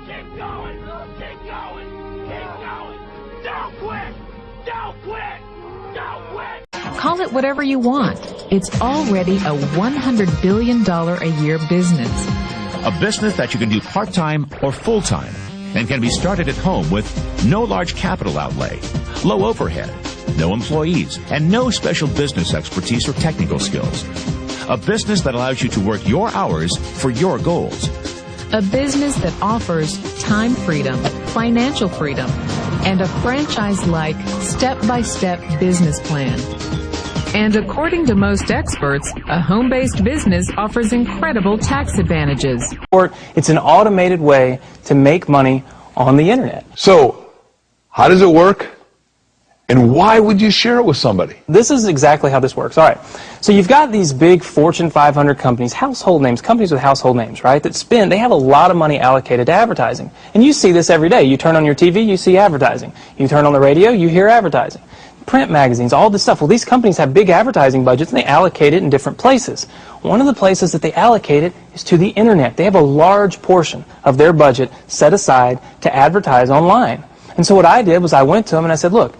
Keep going! Keep going! Keep going! Don't quit! Don't quit! Don't quit! Call it whatever you want. It's already a $100 billion a year business. A business that you can do part-time or full-time and can be started at home with no large capital outlay, low overhead, no employees, and no special business expertise or technical skills. A business that allows you to work your hours for your goals. A business that offers time freedom, financial freedom, and a franchise-like, step-by-step business plan. And according to most experts, a home-based business offers incredible tax advantages. It's an automated way to make money on the internet. So, how does it work? And why would you share it with somebody? This is exactly how this works. All right. So you've got these big Fortune 500 companies, household names, companies with household names, right, they have a lot of money allocated to advertising. And you see this every day. You turn on your TV, you see advertising. You turn on the radio, you hear advertising. Print magazines, all this stuff. Well, these companies have big advertising budgets and they allocate it in different places. One of the places that they allocate it is to the internet. They have a large portion of their budget set aside to advertise online. And so what I did was I went to them and I said, look,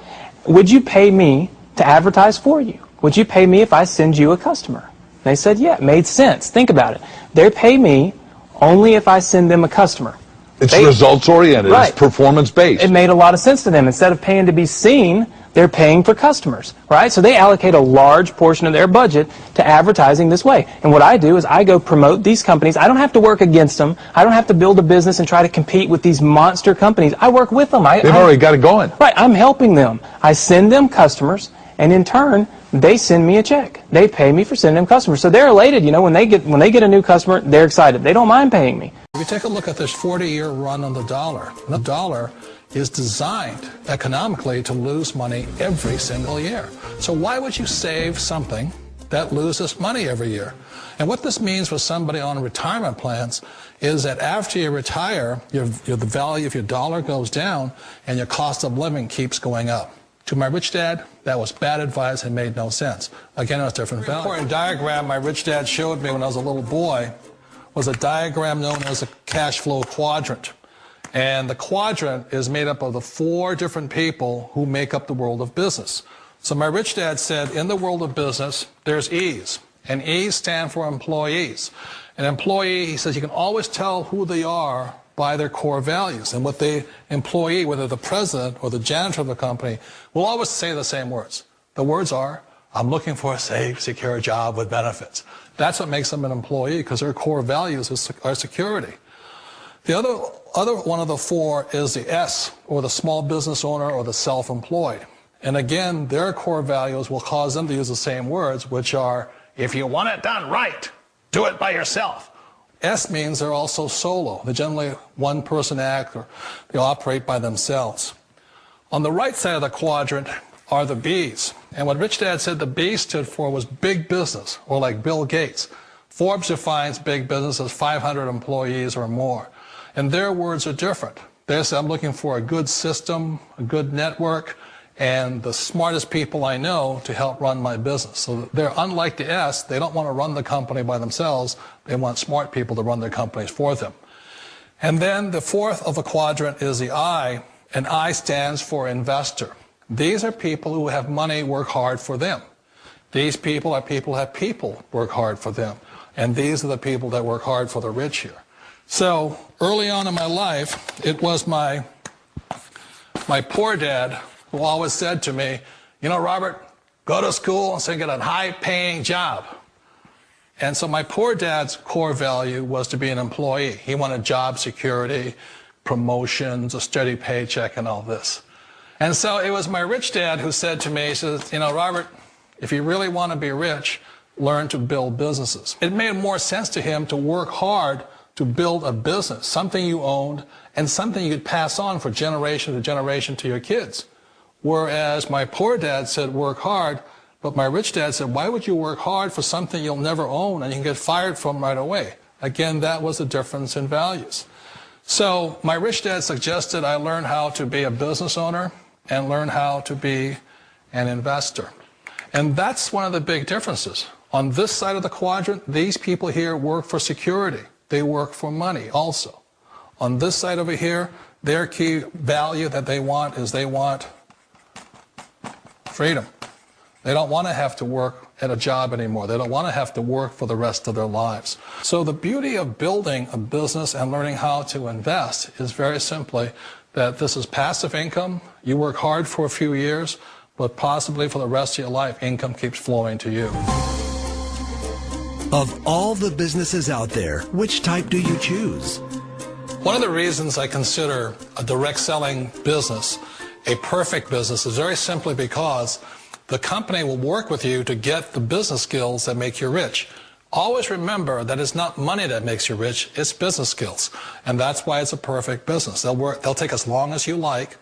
would you pay me to advertise for you? Would you pay me if I send you a customer? They said, yeah, it made sense. Think about it. They pay me only if I send them a customer. It's results-oriented. Right. It's performance-based. It made a lot of sense to them. Instead of paying to be seen, they're paying for customers, right? So they allocate a large portion of their budget to advertising this way. And what I do is I go promote these companies. I don't have to work against them. I don't have to build a business and try to compete with these monster companies. I work with them. They've already got it going. Right. I'm helping them. I send them customers, and in turn, they send me a check. They pay me for sending them customers. So they're elated. You know, when they get a new customer, they're excited. They don't mind paying me. If you take a look at this 40-year run on the dollar is designed economically to lose money every single year. So why would you save something that loses money every year? And what this means for somebody on retirement plans is that after you retire, the value of your dollar goes down and your cost of living keeps going up. To my rich dad, that was bad advice and made no sense. Again, it was different value. The important diagram my rich dad showed me when I was a little boy was a diagram known as a cash flow quadrant. And the quadrant is made up of the 4 different people who make up the world of business. So my rich dad said, in the world of business, there's E's. And E's stand for employees. An employee, he says, you can always tell who they are by their core values. And what the employee, whether the president or the janitor of the company, will always say the same words. The words are, I'm looking for a safe, secure job with benefits. That's what makes them an employee, because their core values are security. The other one of the 4 is the S, or the small business owner or the self-employed. And again, their core values will cause them to use the same words, which are, if you want it done right, do it by yourself. S means they're also solo. They're generally one-person act, or they operate by themselves. On the right side of the quadrant are the B's. And what Rich Dad said the B stood for was big business, or like Bill Gates. Forbes defines big business as 500 employees or more. And their words are different. They say, I'm looking for a good system, a good network, and the smartest people I know to help run my business. So they're unlike the S. They don't want to run the company by themselves. They want smart people to run their companies for them. And then the 4th of the quadrant is the I, and I stands for investor. These are people who have money work hard for them. These people are people who have people work hard for them. And these are the people that work hard for the rich here. So early on in my life, it was my poor dad who always said to me, you know, Robert, go to school and so get a high-paying job. And so my poor dad's core value was to be an employee. He wanted job security, promotions, a steady paycheck, and all this. And so it was my rich dad who said to me, he says, you know, Robert, if you really want to be rich, learn to build businesses. It made more sense to him to work hard to build a business, something you owned, and something you could pass on for generation to generation to your kids. Whereas my poor dad said work hard, but my rich dad said, why would you work hard for something you'll never own and you can get fired from right away? Again, that was the difference in values. So my rich dad suggested I learn how to be a business owner and learn how to be an investor. And that's one of the big differences. On this side of the quadrant, these people here work for security. They work for money also. On this side over here, their key value that they want is they want freedom. They don't want to have to work at a job anymore. They don't want to have to work for the rest of their lives. So the beauty of building a business and learning how to invest is very simply that this is passive income. You work hard for a few years, but possibly for the rest of your life, income keeps flowing to you. Of all the businesses out there, which type do you choose? One of the reasons I consider a direct selling business a perfect business is very simply because the company will work with you to get the business skills that make you rich. Always remember that it's not money that makes you rich, it's business skills. And that's why it's a perfect business. They'll take as long as you like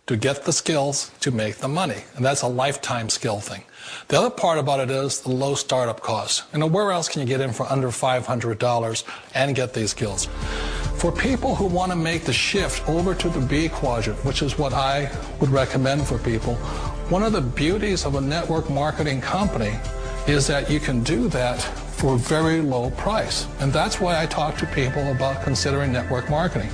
to get the skills to make the money. And that's a lifetime skill thing. The other part about it is the low startup cost. You know, where else can you get in for under $500 and get these skills? For people who want to make the shift over to the B quadrant, which is what I would recommend for people, one of the beauties of a network marketing company is that you can do that for a very low price. And that's why I talk to people about considering network marketing.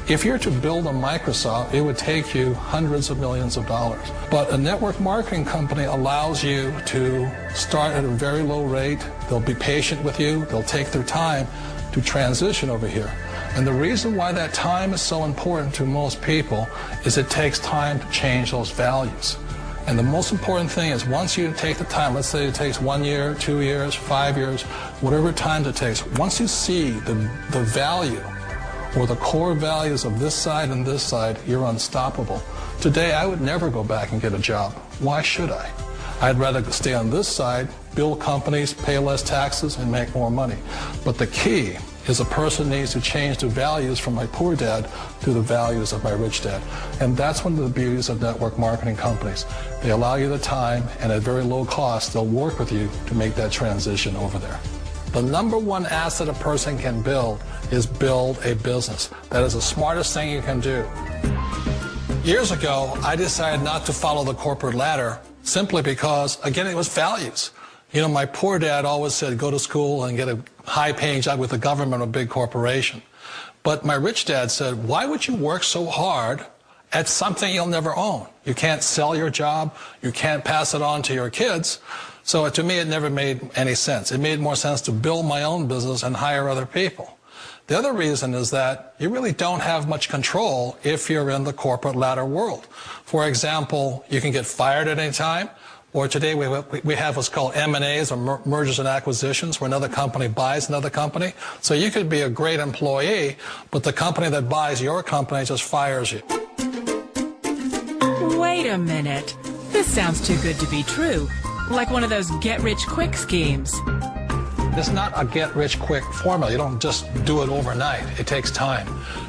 If you're to build a Microsoft, it would take you hundreds of millions of dollars. But a network marketing company allows you to start at a very low rate. They'll be patient with you. They'll take their time to transition over here. And the reason why that time is so important to most people is it takes time to change those values. And the most important thing is once you take the time, let's say it takes 1 year, 2 years, 5 years, whatever time it takes, once you see the value or the core values of this side and this side, you're unstoppable. Today, I would never go back and get a job. Why should I? I'd rather stay on this side, build companies, pay less taxes, and make more money. But the key is a person needs to change the values from my poor dad to the values of my rich dad. And that's one of the beauties of network marketing companies. They allow you the time, and at very low cost, they'll work with you to make that transition over there. The number one asset a person can build is build a business. That is the smartest thing you can do. Years ago, I decided not to follow the corporate ladder simply because, again, it was values. You know, my poor dad always said, go to school and get a high-paying job with the government or a big corporation. But my rich dad said, why would you work so hard at something you'll never own? You can't sell your job. You can't pass it on to your kids. So to me, it never made any sense. It made more sense to build my own business and hire other people. The other reason is that you really don't have much control if you're in the corporate ladder world. For example, you can get fired at any time. Or today we have what's called M&As, or mergers and acquisitions, where another company buys another company. So you could be a great employee, but the company that buys your company just fires you. Wait a minute. This sounds too good to be true. Like one of those get-rich-quick schemes. It's not a get-rich-quick formula. You don't just do it overnight. It takes time.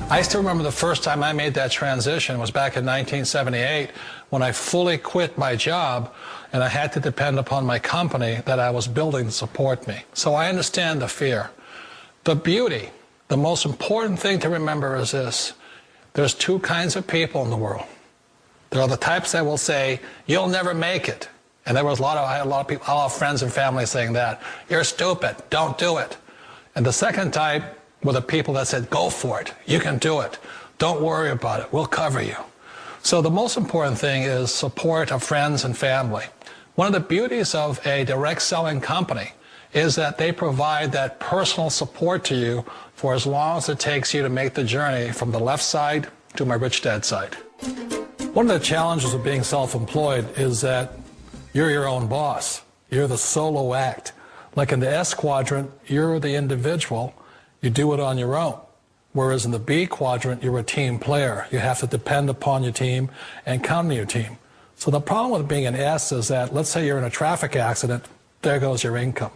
I still remember the first time I made that transition was back in 1978 when I fully quit my job and I had to depend upon my company that I was building to support me. So I understand the fear. The beauty, the most important thing to remember is this. There's two kinds of people in the world. There are the types that will say, you'll never make it. And I had a lot of people, a lot of friends and family saying that. You're stupid, don't do it. And the second type were the people that said, go for it, you can do it. Don't worry about it, we'll cover you. So the most important thing is support of friends and family. One of the beauties of a direct selling company is that they provide that personal support to you for as long as it takes you to make the journey from the left side to my rich dad side. One of the challenges of being self-employed is that you're your own boss. You're the solo act. Like in the S quadrant, you're the individual. You do it on your own. Whereas in the B quadrant, you're a team player. You have to depend upon your team and count on your team. So the problem with being an S is that, let's say you're in a traffic accident, there goes your income.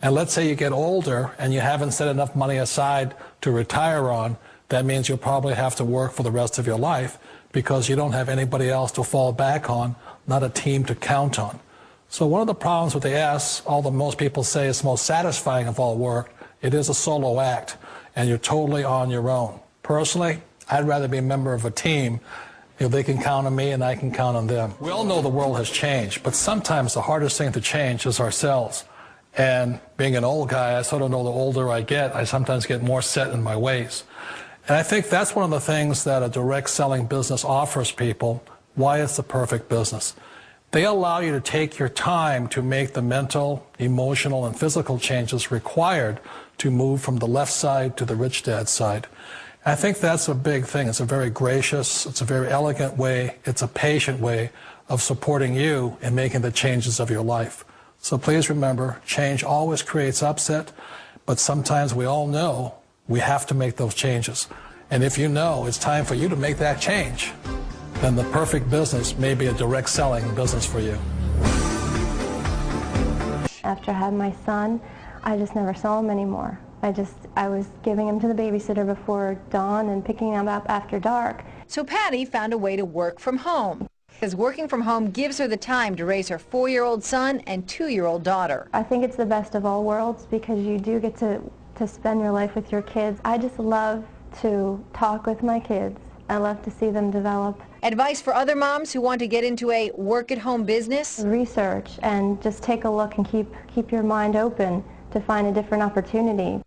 And let's say you get older and you haven't set enough money aside to retire on, that means you'll probably have to work for the rest of your life because you don't have anybody else to fall back on, not a team to count on. So one of the problems with the S, although most people say it's most satisfying of all work, it is a solo act, and you're totally on your own. Personally, I'd rather be a member of a team. If they can count on me and I can count on them. We all know the world has changed, but sometimes the hardest thing to change is ourselves. And being an old guy, I sort of know the older I get, I sometimes get more set in my ways. And I think that's one of the things that a direct selling business offers people, why it's the perfect business. They allow you to take your time to make the mental, emotional, and physical changes required to move from the left side to the rich dad side. I think that's a big thing. It's a very gracious, it's a very elegant way, it's a patient way of supporting you in making the changes of your life. So please remember, change always creates upset, but sometimes we all know we have to make those changes. And if you know it's time for you to make that change, then the perfect business may be a direct selling business for you. After I had my son, I just never saw him anymore. I was giving him to the babysitter before dawn and picking him up after dark. So Patty found a way to work from home, because working from home gives her the time to raise her 4-year-old son and 2-year-old daughter. I think it's the best of all worlds because you do get to spend your life with your kids. I just love to talk with my kids. I love to see them develop. Advice for other moms who want to get into a work-at-home business? Research and just take a look and keep your mind open to find a different opportunity.